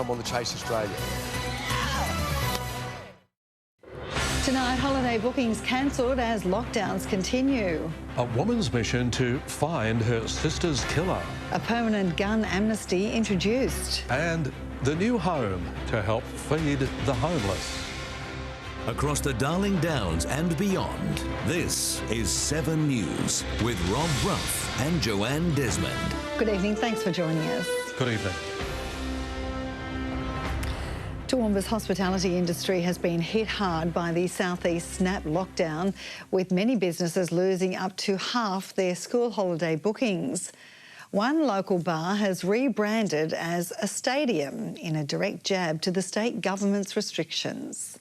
I'm on the Chase Australia. Tonight, holiday bookings cancelled as lockdowns continue. A woman's mission to find her sister's killer. A permanent gun amnesty introduced. And the new home to help feed the homeless. Across the Darling Downs and beyond, this is 7 News with Rob Brough and Joanne Desmond. Good evening, thanks for joining us. Good evening. Toowoomba's hospitality industry has been hit hard by the southeast snap lockdown, with many businesses losing up to half their school holiday bookings. One local bar has rebranded as a stadium in a direct jab to the state government's restrictions.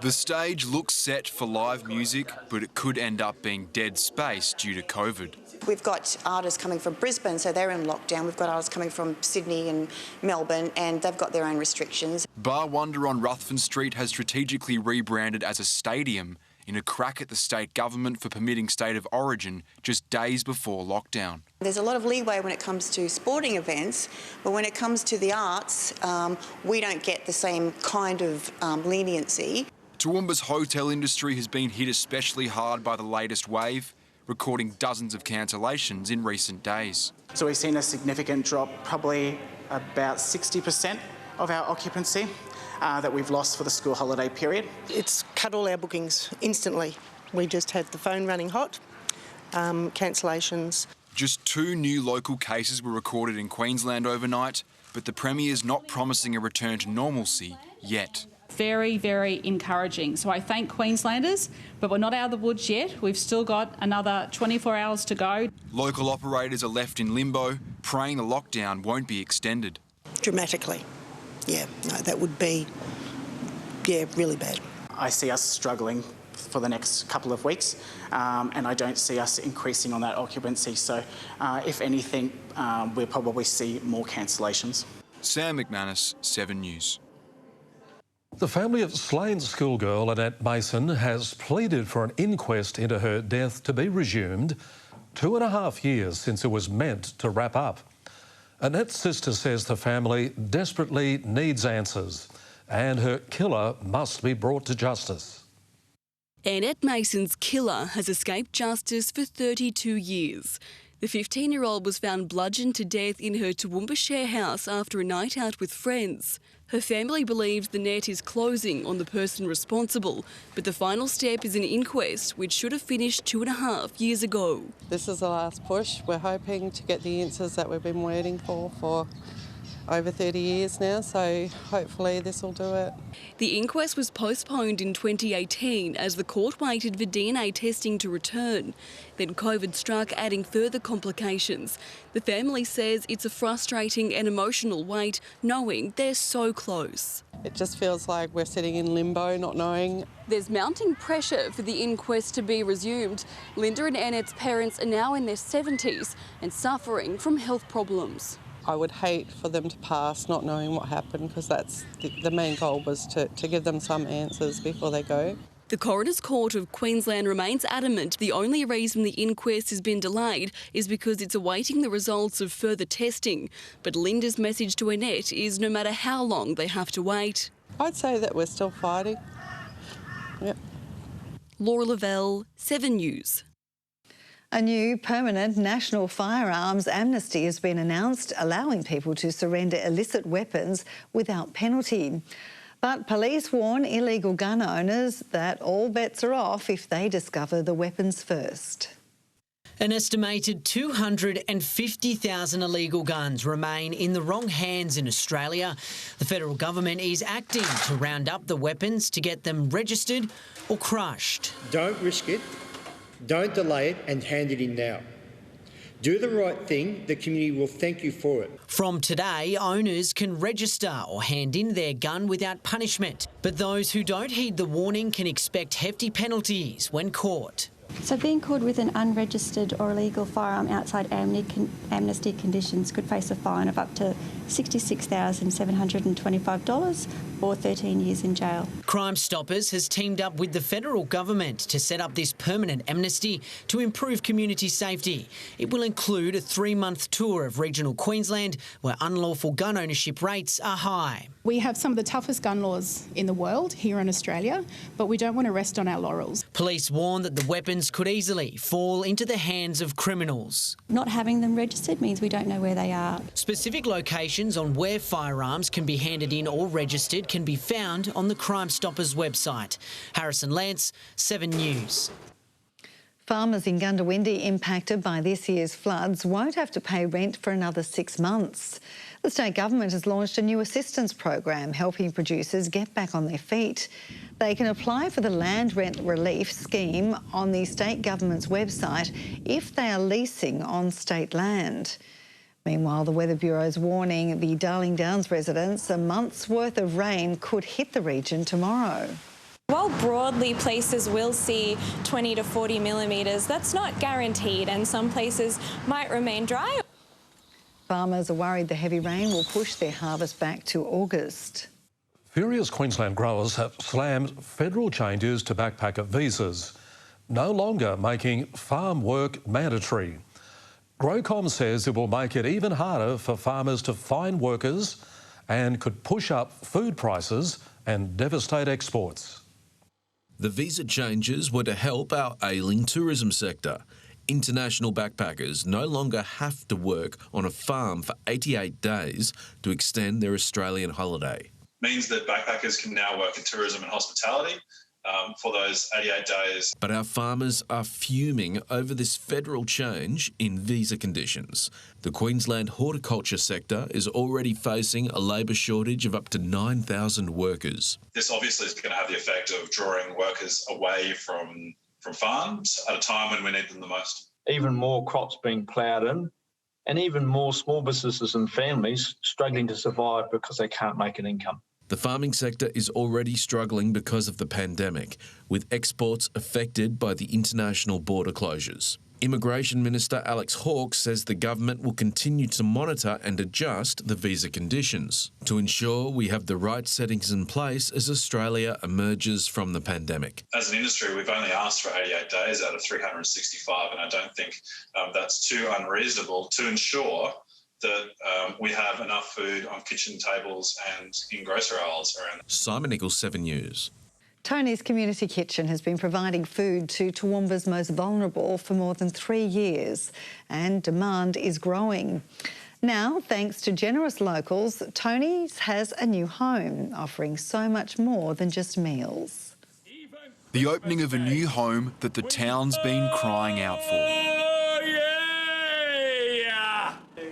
The stage looks set for live music, but it could end up being dead space due to COVID. We've got artists coming from Brisbane, so they're in lockdown. We've got artists coming from Sydney and Melbourne, and they've got their own restrictions. Bar Wonder on Ruthven Street has strategically rebranded as a stadium in a crack at the state government for permitting state of origin just days before lockdown. There's a lot of leeway when it comes to sporting events, but when it comes to the arts, we don't get the same kind of leniency. Toowoomba's hotel industry has been hit especially hard by the latest wave, recording dozens of cancellations in recent days. So we've seen a significant drop, probably about 60% of our occupancy that we've lost for the school holiday period. It's cut all our bookings instantly. We just had the phone running hot, cancellations. Just 2 new local cases were recorded in Queensland overnight, but the Premier's not promising a return to normalcy yet. Very, very encouraging. So I thank Queenslanders, but we're not out of the woods yet. We've still got another 24 hours to go. Local operators are left in limbo, praying the lockdown won't be extended. Dramatically. Yeah, no, that would be, really bad. I see us struggling for the next couple of weeks, and I don't see us increasing on that occupancy. So if anything, we'll probably see more cancellations. Sam McManus, 7 News. The family of slain schoolgirl Annette Mason has pleaded for an inquest into her death to be resumed 2.5 years since it was meant to wrap up. Annette's sister says the family desperately needs answers and her killer must be brought to justice. Annette Mason's killer has escaped justice for 32 years. The 15-year-old was found bludgeoned to death in her Toowoomba share house after a night out with friends. Her family believes the net is closing on the person responsible, but the final step is an inquest which should have finished 2.5 years ago. This is the last push. We're hoping to get the answers that we've been waiting for over 30 years now, so hopefully this will do it. The inquest was postponed in 2018 as the court waited for DNA testing to return. Then COVID struck, adding further complications. The family says it's a frustrating and emotional wait, knowing they're so close. It just feels like we're sitting in limbo, not knowing. There's mounting pressure for the inquest to be resumed. Linda and Annette's parents are now in their 70s and suffering from health problems. I would hate for them to pass not knowing what happened, because that's the main goal was to give them some answers before they go. The Coroner's Court of Queensland remains adamant the only reason the inquest has been delayed is because it's awaiting the results of further testing. But Linda's message to Annette is no matter how long they have to wait. I'd say that we're still fighting. Yep. Laura Lavelle, 7 News. A new permanent national firearms amnesty has been announced, allowing people to surrender illicit weapons without penalty. But police warn illegal gun owners that all bets are off if they discover the weapons first. An estimated 250,000 illegal guns remain in the wrong hands in Australia. The federal government is acting to round up the weapons to get them registered or crushed. Don't risk it. Don't delay it and hand it in now. Do the right thing, the community will thank you for it. From today, owners can register or hand in their gun without punishment. But those who don't heed the warning can expect hefty penalties when caught. So being caught with an unregistered or illegal firearm outside amnesty conditions could face a fine of up to $66,725 or 13 years in jail. Crime Stoppers has teamed up with the federal government to set up this permanent amnesty to improve community safety. It will include a 3-month tour of regional Queensland where unlawful gun ownership rates are high. We have some of the toughest gun laws in the world here in Australia, but we don't want to rest on our laurels. Police warn that the weapons could easily fall into the hands of criminals. Not having them registered means we don't know where they are. Specific locations on where firearms can be handed in or registered can be found on the Crime Stoppers website. Harrison Lance, 7 News. Farmers in Gundawindi impacted by this year's floods won't have to pay rent for another 6 months. The state government has launched a new assistance program helping producers get back on their feet. They can apply for the land rent relief scheme on the state government's website if they are leasing on state land. Meanwhile, the Weather Bureau is warning the Darling Downs residents a month's worth of rain could hit the region tomorrow. While broadly places will see 20 to 40 millimetres, that's not guaranteed, and some places might remain dry. Farmers are worried the heavy rain will push their harvest back to August. Furious Queensland growers have slammed federal changes to backpacker visas, no longer making farm work mandatory. Growcom says it will make it even harder for farmers to find workers and could push up food prices and devastate exports. The visa changes were to help our ailing tourism sector. International backpackers no longer have to work on a farm for 88 days to extend their Australian holiday. Means that backpackers can now work in tourism and hospitality for those 88 days. But our farmers are fuming over this federal change in visa conditions. The Queensland horticulture sector is already facing a labour shortage of up to 9,000 workers. This obviously is going to have the effect of drawing workers away from farms at a time when we need them the most. Even more crops being ploughed in, and even more small businesses and families struggling to survive because they can't make an income. The farming sector is already struggling because of the pandemic, with exports affected by the international border closures. Immigration Minister Alex Hawke says the government will continue to monitor and adjust the visa conditions to ensure we have the right settings in place as Australia emerges from the pandemic. As an industry, we've only asked for 88 days out of 365, and I don't think that's too unreasonable to ensure that we have enough food on kitchen tables and in grocery aisles around. Simon Nichols, 7 News. Tony's Community Kitchen has been providing food to Toowoomba's most vulnerable for more than 3 years, and demand is growing. Now, thanks to generous locals, Tony's has a new home, offering so much more than just meals. The opening of a new home that the town's been crying out for.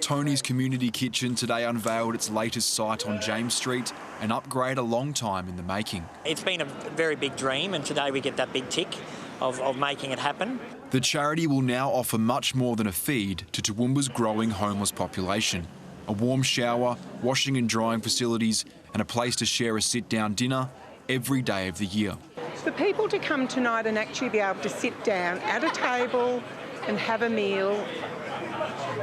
Tony's Community Kitchen today unveiled its latest site on James Street, an upgrade a long time in the making. It's been a very big dream, and today we get that big tick of making it happen. The charity will now offer much more than a feed to Toowoomba's growing homeless population. A warm shower, washing and drying facilities, and a place to share a sit-down dinner every day of the year. For people to come tonight and actually be able to sit down at a table and have a meal,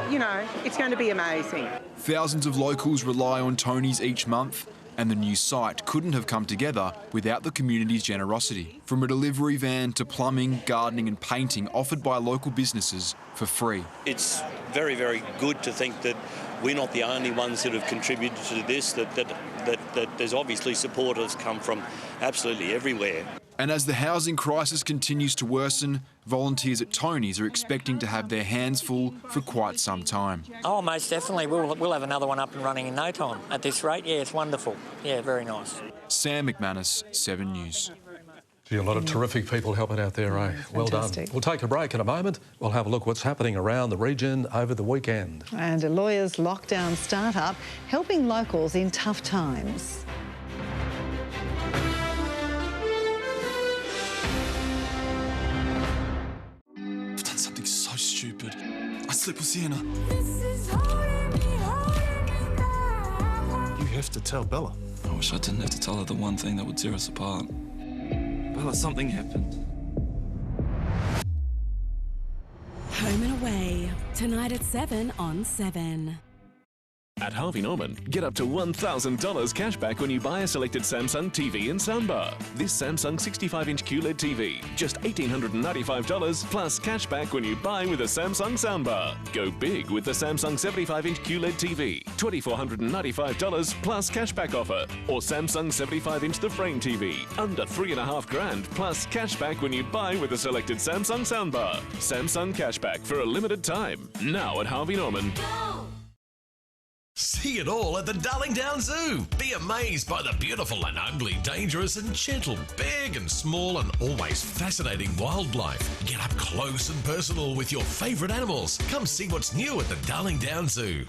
you know, it's going to be amazing. Thousands of locals rely on Tony's each month, and the new site couldn't have come together without the community's generosity. From a delivery van to plumbing, gardening and painting offered by local businesses for free. It's very, very good to think that we're not the only ones that have contributed to this, that there's obviously supporters come from absolutely everywhere. And as the housing crisis continues to worsen, volunteers at Tony's are expecting to have their hands full for quite some time. Oh, most definitely. We'll have another one up and running in no time. At this rate, yeah, it's wonderful. Yeah, very nice. Sam McManus, 7 News. Gee, a lot of terrific people helping out there, eh? Well done. We'll take a break in a moment. We'll have a look what's happening around the region over the weekend. And a lawyer's lockdown startup helping locals in tough times. Stupid. I slept with Sienna. You have to tell Bella. I wish I didn't have to tell her the one thing that would tear us apart. Bella, something happened. Tonight at 7 on 7. At Harvey Norman, get up to $1,000 cash back when you buy a selected Samsung TV and soundbar. This Samsung 65-inch QLED TV, just $1,895 plus cash back when you buy with a Samsung soundbar. Go big with the Samsung 75-inch QLED TV, $2,495 plus cash back offer. Or Samsung 75-inch The Frame TV, under $3,500 plus cash back when you buy with a selected Samsung soundbar. Samsung cashback for a limited time. Now at Harvey Norman. See it all at the Darling Downs Zoo. Be amazed by the beautiful and ugly, dangerous and gentle, big and small and always fascinating wildlife. Get up close and personal with your favourite animals. Come see what's new at the Darling Downs Zoo.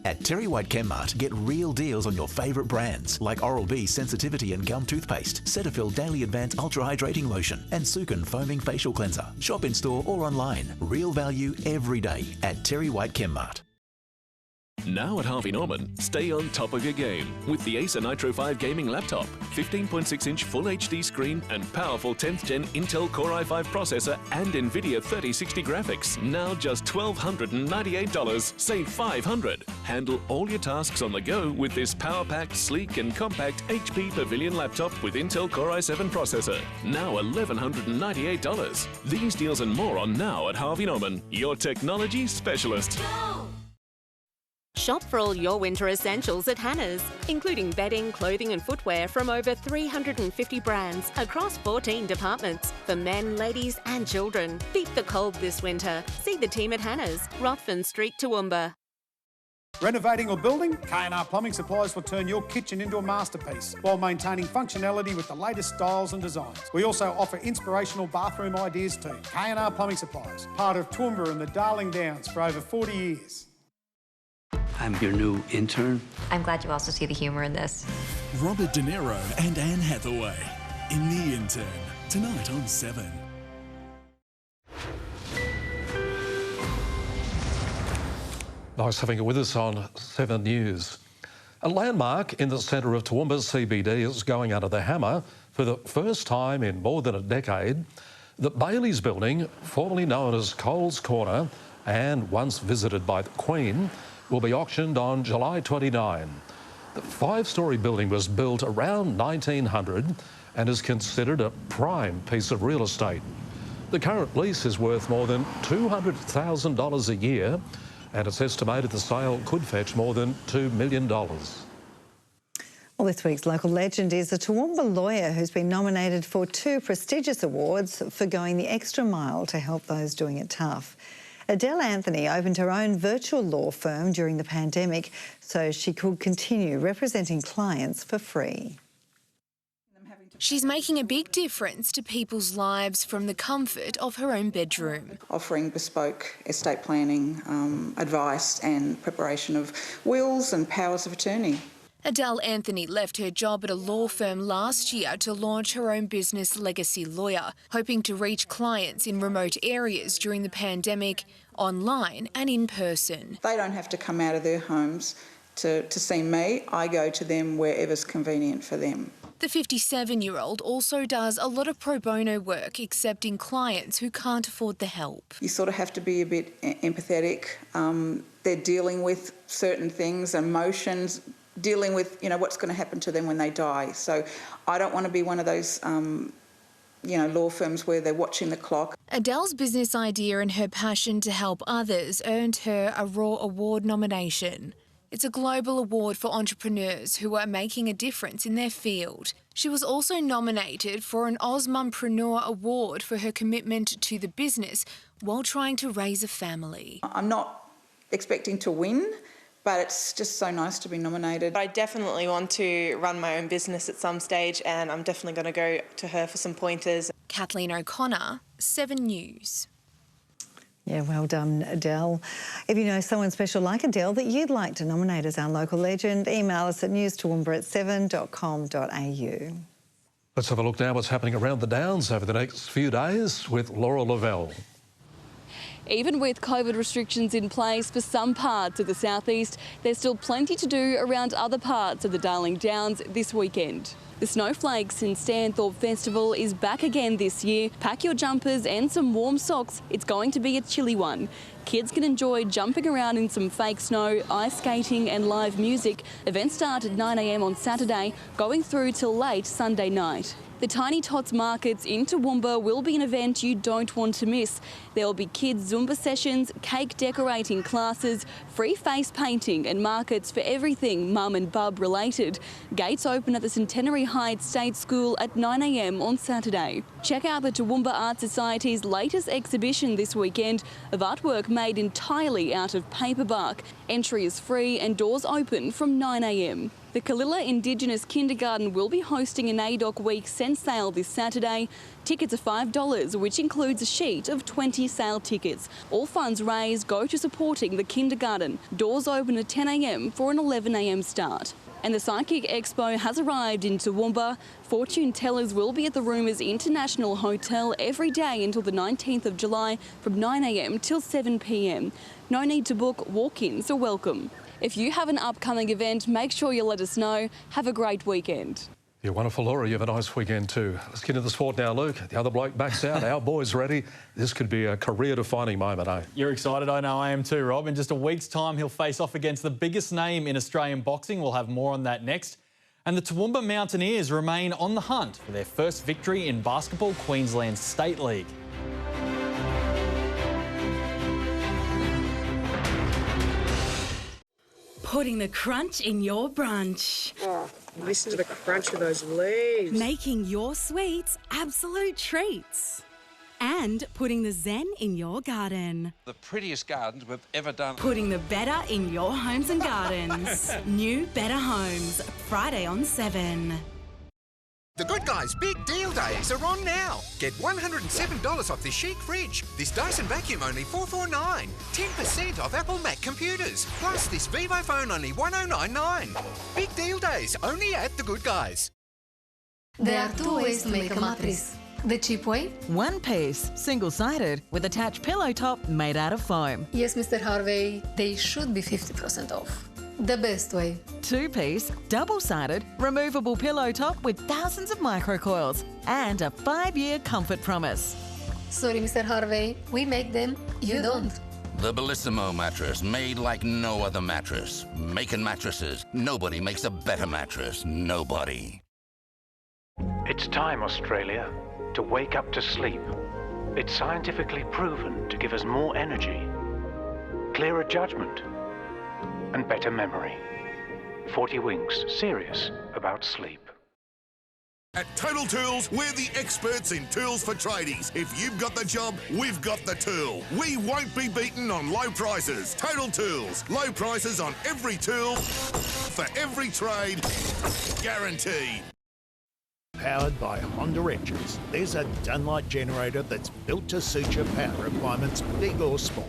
At Terry White Chemmart, get real deals on your favourite brands like Oral-B Sensitivity and Gum Toothpaste, Cetaphil Daily Advanced Ultra Hydrating Lotion and Sukin Foaming Facial Cleanser. Shop in store or online. Real value every day at Terry White Chemmart. Now at Harvey Norman, stay on top of your game with the Acer Nitro 5 gaming laptop, 15.6-inch Full HD screen and powerful 10th Gen Intel Core i5 processor and NVIDIA 3060 graphics. Now just $1,298, save $500. Handle all your tasks on the go with this power-packed, sleek and compact HP Pavilion laptop with Intel Core i7 processor. Now $1,198. These deals and more on now at Harvey Norman, your technology specialist. Shop for all your winter essentials at Hannah's, including bedding, clothing and footwear from over 350 brands across 14 departments for men, ladies and children. Beat the cold this winter. See the team at Hannah's, Ruthven Street, Toowoomba. Renovating or building? K&R Plumbing Supplies will turn your kitchen into a masterpiece while maintaining functionality with the latest styles and designs. We also offer inspirational bathroom ideas too. K&R Plumbing Supplies, part of Toowoomba and the Darling Downs for over 40 years. I'm your new intern. I'm glad you also see the humour in this. Robert De Niro and Anne Hathaway in The Intern, tonight on 7. Nice having you with us on 7 News. A landmark in the centre of Toowoomba's CBD is going under the hammer for the first time in more than a decade. The Bailey's building, formerly known as Coles Corner and once visited by the Queen, will be auctioned on July 29. The 5-storey building was built around 1900 and is considered a prime piece of real estate. The current lease is worth more than $200,000 a year, and it's estimated the sale could fetch more than $2 million. Well, this week's local legend is a Toowoomba lawyer who's been nominated for 2 prestigious awards for going the extra mile to help those doing it tough. Adele Anthony opened her own virtual law firm during the pandemic so she could continue representing clients for free. She's making a big difference to people's lives from the comfort of her own bedroom. Offering bespoke estate planning, advice and preparation of wills and powers of attorney. Adele Anthony left her job at a law firm last year to launch her own business, Legacy Lawyer, hoping to reach clients in remote areas during the pandemic, online and in person. They don't have to come out of their homes to see me. I go to them wherever's convenient for them. The 57-year-old also does a lot of pro bono work, accepting clients who can't afford the help. You sort of have to be a bit empathetic. They're dealing with certain things, emotions, dealing with, what's going to happen to them when they die. So I don't want to be one of those, law firms where they're watching the clock. Adele's business idea and her passion to help others earned her a Raw Award nomination. It's a global award for entrepreneurs who are making a difference in their field. She was also nominated for an Osmumpreneur Award for her commitment to the business while trying to raise a family. I'm not expecting to win, but it's just so nice to be nominated. I definitely want to run my own business at some stage, and I'm definitely going to go to her for some pointers. Kathleen O'Connor, 7 News. Yeah, well done, Adele. If you know someone special like Adele that you'd like to nominate as our local legend, email us at newstoowoomba@7.com.au. Let's have a look now what's happening around the Downs over the next few days with Laura Lavelle. Even with COVID restrictions in place for some parts of the southeast, there's still plenty to do around other parts of the Darling Downs this weekend. The Snowflakes and Stanthorpe Festival is back again this year. Pack your jumpers and some warm socks. It's going to be a chilly one. Kids can enjoy jumping around in some fake snow, ice skating and live music. Events start at 9 a.m. on Saturday, going through till late Sunday night. The Tiny Tots Markets in Toowoomba will be an event you don't want to miss. There will be kids' Zumba sessions, cake decorating classes, free face painting and markets for everything mum and bub related. Gates open at the Centenary Heights State School at 9 a.m. on Saturday. Check out the Toowoomba Art Society's latest exhibition this weekend of artwork made entirely out of paper bark. Entry is free and doors open from 9 a.m. The Kalilla Indigenous Kindergarten will be hosting an ADOC Week cent sale this Saturday. Tickets are $5, which includes a sheet of 20 sale tickets. All funds raised go to supporting the kindergarten. Doors open at 10 a.m. for an 11 a.m. start. And the Psychic Expo has arrived in Toowoomba. Fortune tellers will be at the Rumours International Hotel every day until the 19th of July from 9 a.m. till 7 p.m. No need to book, walk-ins are welcome. If you have an upcoming event, make sure you let us know. Have a great weekend. You're wonderful, Laura. You have a nice weekend too. Let's get into the sport now, Luke. The other bloke backs out. Our boy's ready. This could be a career-defining moment, eh? You're excited. I know I am too, Rob. In just a week's time, he'll face off against the biggest name in Australian boxing. We'll have more on that next. And the Toowoomba Mountaineers remain on the hunt for their first victory in Basketball Queensland's State League. Putting the crunch in your brunch. Oh, listen to the crunch of those leaves. Making your sweets absolute treats. And putting the zen in your garden. The prettiest gardens we've ever done. Putting the better in your homes and gardens. New Better Homes, Friday on 7. The Good Guys Big Deal Days are on now. Get $107 off this chic fridge. This Dyson vacuum only $449. 10% off Apple Mac computers. Plus this Vivo phone only $1099. Big Deal Days only at The Good Guys. There are two ways to make a mattress. The cheap way? One piece, single-sided, with attached pillow top made out of foam. Yes, Mr. Harvey, they should be 50% off. The best way. Two-piece, double-sided, removable pillow top with thousands of microcoils and a 5-year comfort promise. Sorry, Mr. Harvey, we make them, you don't. The Bellissimo mattress, made like no other mattress. Making mattresses. Nobody makes a better mattress. Nobody. It's time, Australia, to wake up to sleep. It's scientifically proven to give us more energy, clearer judgment, and better memory. 40 Winks, serious about sleep. At Total Tools, we're the experts in tools for tradies. If you've got the job, we've got the tool. We won't be beaten on low prices. Total Tools, low prices on every tool, for every trade, guaranteed. Powered by Honda engines, there's a Dunlite generator that's built to suit your power requirements, big or small.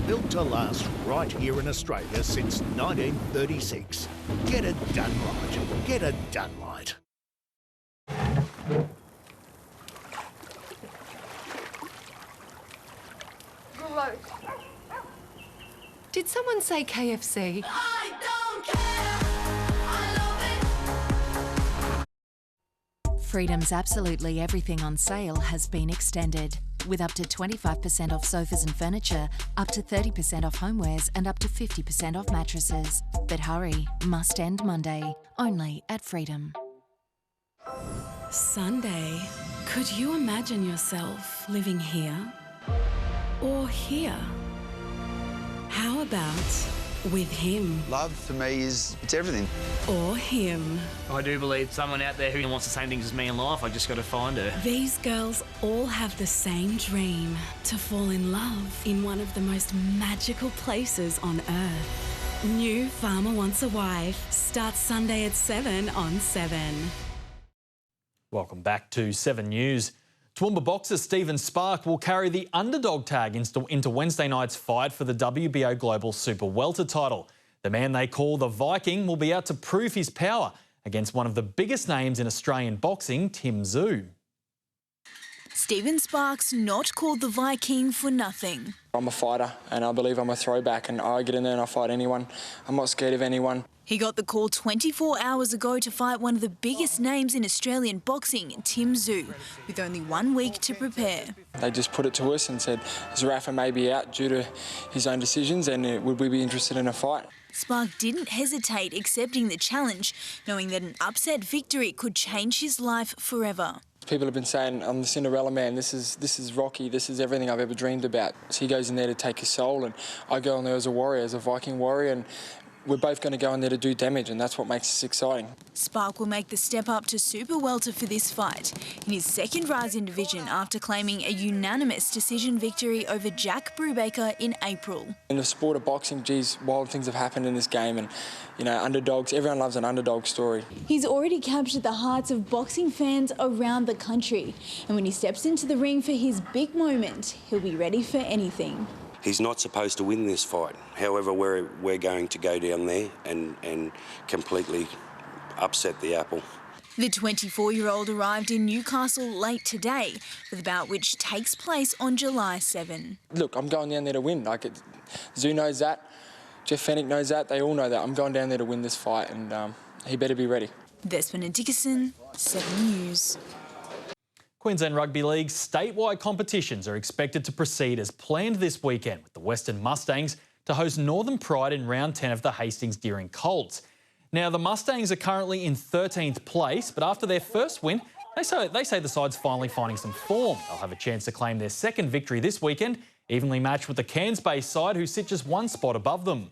Built to last right here in Australia since 1936. Get it done right. Get it done right. Gross. Did someone say KFC? I don't care. Freedom's Absolutely Everything on sale has been extended, with up to 25% off sofas and furniture, up to 30% off homewares and up to 50% off mattresses. But hurry, must end Monday, only at Freedom. Sunday. Could you imagine yourself living here or here? How about with him? Love for me it's everything. Or him. I do believe someone out there who wants the same things as me in life. I just got to find her. These girls all have the same dream, to fall in love in one of the most magical places on earth. New Farmer Wants a Wife starts Sunday at 7 on 7. Welcome back to 7 News. Toowoomba boxer Stephen Spark will carry the underdog tag into Wednesday night's fight for the WBO Global Super Welter title. The man they call the Viking will be out to prove his power against one of the biggest names in Australian boxing, Tim Tszyu. Stephen Sparks not called the Viking for nothing. I'm a fighter and I believe I'm a throwback, and I get in there and I fight anyone. I'm not scared of anyone. He got the call 24 hours ago to fight one of the biggest names in Australian boxing, Tim Tszyu, with only 1 week to prepare. They just put it to us and said Zerafa may be out due to his own decisions, and would we be interested in a fight? Spark didn't hesitate accepting the challenge, knowing that an upset victory could change his life forever. People have been saying, I'm the Cinderella man, this is Rocky, this is everything I've ever dreamed about. So he goes in there to take his soul, and I go in there as a warrior, as a Viking warrior, and we're both going to go in there to do damage, and that's what makes this exciting. Spark will make the step up to super welter for this fight, in his second rise in division after claiming a unanimous decision victory over Jack Brubaker in April. In the sport of boxing, geez, wild things have happened in this game, and, you know, underdogs, everyone loves an underdog story. He's already captured the hearts of boxing fans around the country, and when he steps into the ring for his big moment, he'll be ready for anything. He's not supposed to win this fight. However, we're going to go down there and completely upset the apple. The 24-year-old arrived in Newcastle late today for the bout, which takes place on July 7. Look, I'm going down there to win. Tszyu knows that, Jeff Fennick knows that, they all know that. I'm going down there to win this fight, and he better be ready. Desmond and Dickinson, 7 News. Queensland Rugby League's statewide competitions are expected to proceed as planned this weekend, with the Western Mustangs to host Northern Pride in round 10 of the Hastings Deering Colts. Now, the Mustangs are currently in 13th place, but after their first win, they say the side's finally finding some form. They'll have a chance to claim their second victory this weekend, evenly matched with the Cairns-based side, who sit just 1 spot above them.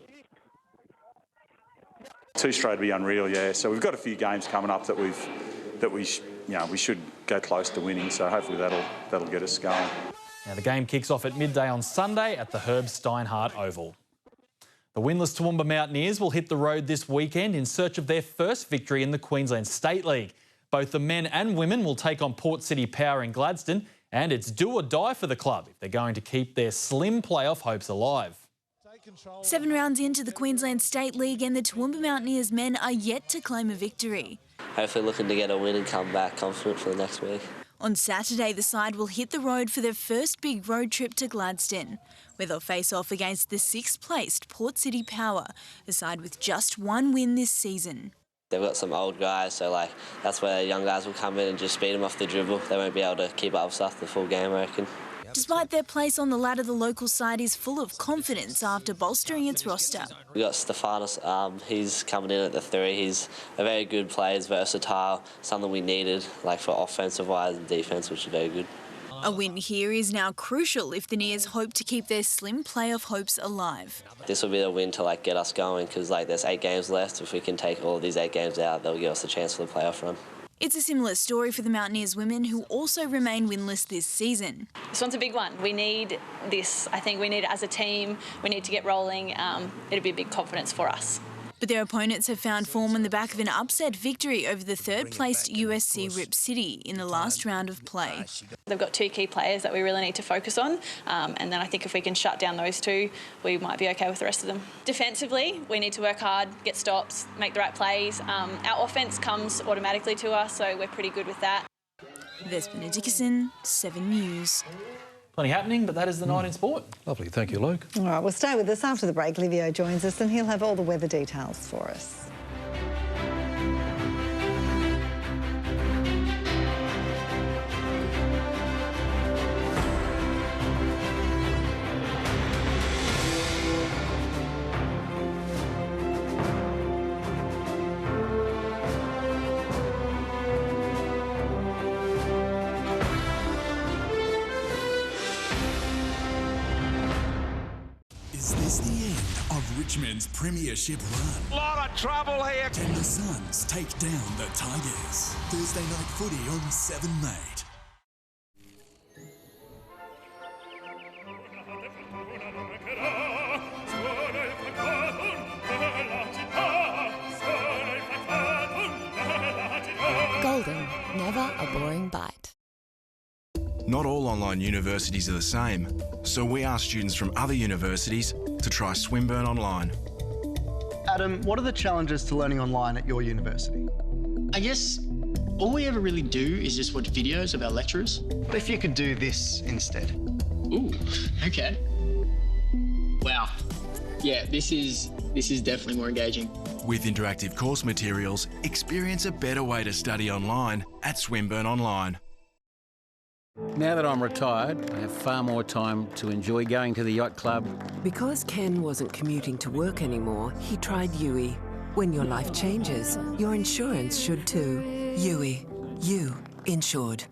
2 straight would be unreal, yeah. So we've got a few games coming up that we should go close to winning, so hopefully that'll get us going. Now, the game kicks off at midday on Sunday at the Herb Steinhardt Oval. The winless Toowoomba Mountaineers will hit the road this weekend in search of their first victory in the Queensland State League. Both the men and women will take on Port City Power in Gladstone, and it's do or die for the club if they're going to keep their slim playoff hopes alive. 7 rounds into the Queensland State League, and the Toowoomba Mountaineers men are yet to claim a victory. Hopefully looking to get a win and come back confident for the next week. On Saturday, the side will hit the road for their first big road trip to Gladstone, where they'll face off against the 6th-placed Port City Power, a side with just 1 win this season. They've got some old guys, so that's where the young guys will come in and just speed them off the dribble. They won't be able to keep up with us the full game, I reckon. Despite their place on the ladder, the local side is full of confidence after bolstering its roster. We got Stefanos, he's coming in at the 3. He's a very good player, he's versatile, something we needed, for offensive-wise and defence, which is very good. A win here is now crucial if the Nears hope to keep their slim playoff hopes alive. This will be the win to get us going, because there's 8 games left. If we can take all of these 8 games out, they'll give us a chance for the playoff run. It's a similar story for the Mountaineers women, who also remain winless this season. This one's a big one. We need this. I think we need it as a team. We need to get rolling. It'll be a big confidence for us. But their opponents have found form on the back of an upset victory over the 3rd-placed USC Rip City in the last round of play. They've got 2 key players that we really need to focus on, and then I think if we can shut down those 2, we might be okay with the rest of them. Defensively, we need to work hard, get stops, make the right plays. Our offence comes automatically to us, so we're pretty good with that. Desmond and Dickinson, 7 News. Plenty happening, but that is the night in sport. Lovely. Thank you, Luke. All right, well, stay with us. After the break, Livio joins us and he'll have all the weather details for us. Is this the end of Richmond's premiership run? Lot of trouble here. Can the Suns take down the Tigers? Thursday night footy on 7 Mate. Golden, never a boring bite. Not all online universities are the same, so we asked students from other universities to try Swinburne Online. Adam, what are the challenges to learning online at your university? I guess All we ever really do is just watch videos of our lecturers. What if you could do this instead? Ooh, okay. Wow. Yeah, this is definitely more engaging. With interactive course materials, experience a better way to study online at Swinburne Online. Now that I'm retired, I have far more time to enjoy going to the yacht club. Because Ken wasn't commuting to work anymore, he tried Yui. When your life changes, your insurance should too. Yui. You insured.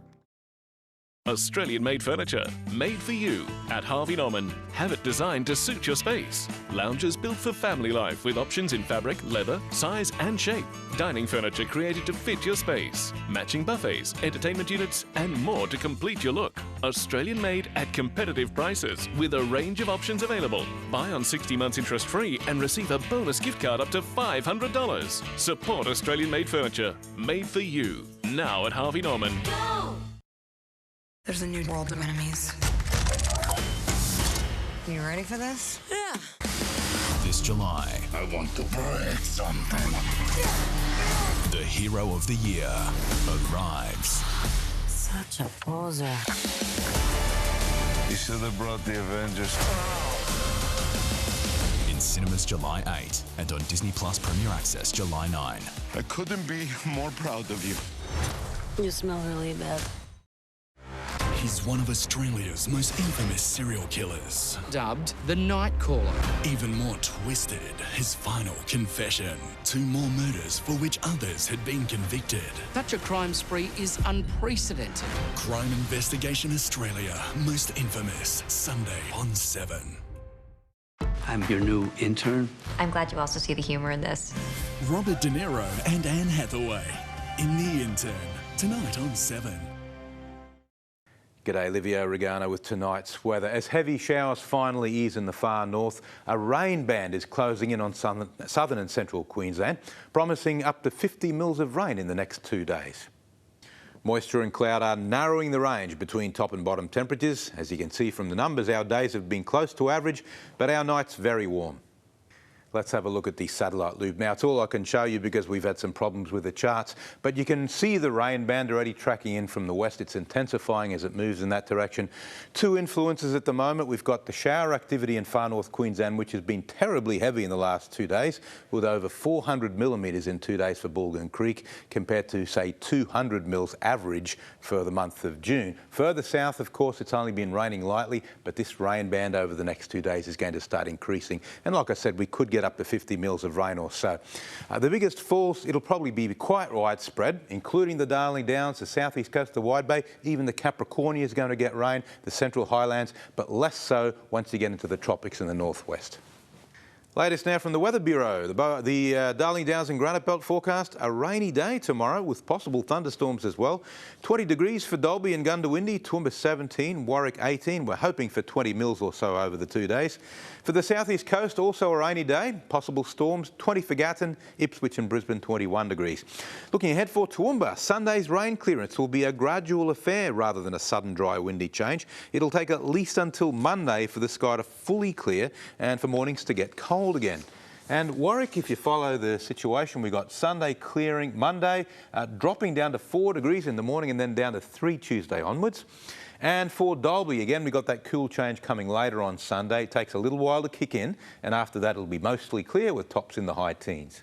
Australian-made furniture, made for you at Harvey Norman. Have it designed to suit your space. Lounges built for family life with options in fabric, leather, size and shape. Dining furniture created to fit your space. Matching buffets, entertainment units and more to complete your look. Australian-made at competitive prices with a range of options available. Buy on 60 months interest-free and receive a bonus gift card up to $500. Support Australian-made furniture, made for you. Now at Harvey Norman. Go! There's a new world of enemies. You ready for this? Yeah. This July, I want to break something. the hero of the year arrives. Such a poser. You should have brought the Avengers. In cinemas July 8 and on Disney Plus Premier Access July 9. I couldn't be more proud of you. You smell really bad. He's one of Australia's most infamous serial killers. Dubbed the Night Caller. Even more twisted, his final confession. 2 more murders for which others had been convicted. Such a crime spree is unprecedented. Crime Investigation Australia, most infamous, Sunday on 7. I'm your new intern. I'm glad you also see the humour in this. Robert De Niro and Anne Hathaway in The Intern, tonight on 7. G'day, Livio Regano with tonight's weather. As heavy showers finally ease in the far north, a rain band is closing in on southern and central Queensland, promising up to 50 mils of rain in the next 2 days. Moisture and cloud are narrowing the range between top and bottom temperatures. As you can see from the numbers, our days have been close to average, but our nights very warm. Let's have a look at the satellite loop. Now, it's all I can show you because we've had some problems with the charts, but you can see the rain band already tracking in from the west. It's intensifying as it moves in that direction. 2 influences at the moment. We've got the shower activity in far north Queensland, which has been terribly heavy in the last 2 days, with over 400 millimetres in 2 days for Bulletin Creek, compared to, say, 200 mils average for the month of June. Further south, of course, it's only been raining lightly, but this rain band over the next 2 days is going to start increasing. And like I said, we could get up to 50 mils of rain or so. The biggest falls, it'll probably be quite widespread, including the Darling Downs, the southeast coast of the Wide Bay, even the Capricornia is going to get rain, the central highlands, but less so once you get into the tropics in the northwest. Latest now from the Weather Bureau. The Darling Downs and Granite Belt forecast a rainy day tomorrow with possible thunderstorms as well. 20 degrees for Dalby and Gundawindi, Toowoomba 17, Warwick 18. We're hoping for 20 mils or so over the 2 days. For the southeast coast, also a rainy day. Possible storms, 20 for Gatton, Ipswich and Brisbane 21 degrees. Looking ahead for Toowoomba, Sunday's rain clearance will be a gradual affair rather than a sudden dry windy change. It'll take at least until Monday for the sky to fully clear and for mornings to get cold again. And Warwick, if you follow the situation, we've got Sunday clearing, Monday dropping down to 4 degrees in the morning and then down to 3 Tuesday onwards. And for Dalby, again, we've got that cool change coming later on Sunday. It takes a little while to kick in, and after that it'll be mostly clear with tops in the high teens.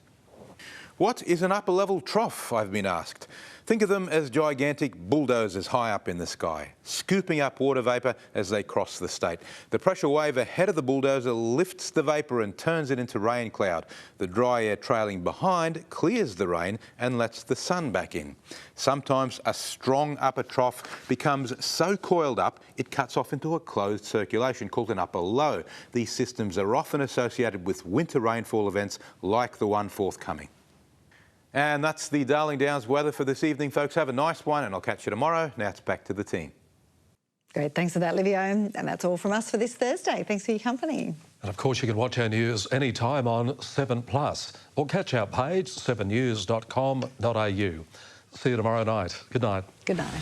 What is an upper level trough, I've been asked. Think of them as gigantic bulldozers high up in the sky, scooping up water vapour as they cross the state. The pressure wave ahead of the bulldozer lifts the vapour and turns it into rain cloud. The dry air trailing behind clears the rain and lets the sun back in. Sometimes a strong upper trough becomes so coiled up it cuts off into a closed circulation called an upper low. These systems are often associated with winter rainfall events like the one forthcoming. And that's the Darling Downs weather for this evening, folks. Have a nice one and I'll catch you tomorrow. Now it's back to the team. Great, thanks for that, Livio. And that's all from us for this Thursday. Thanks for your company. And of course you can watch our news anytime on 7plus or catch our page 7news.com.au. See you tomorrow night. Good night. Good night.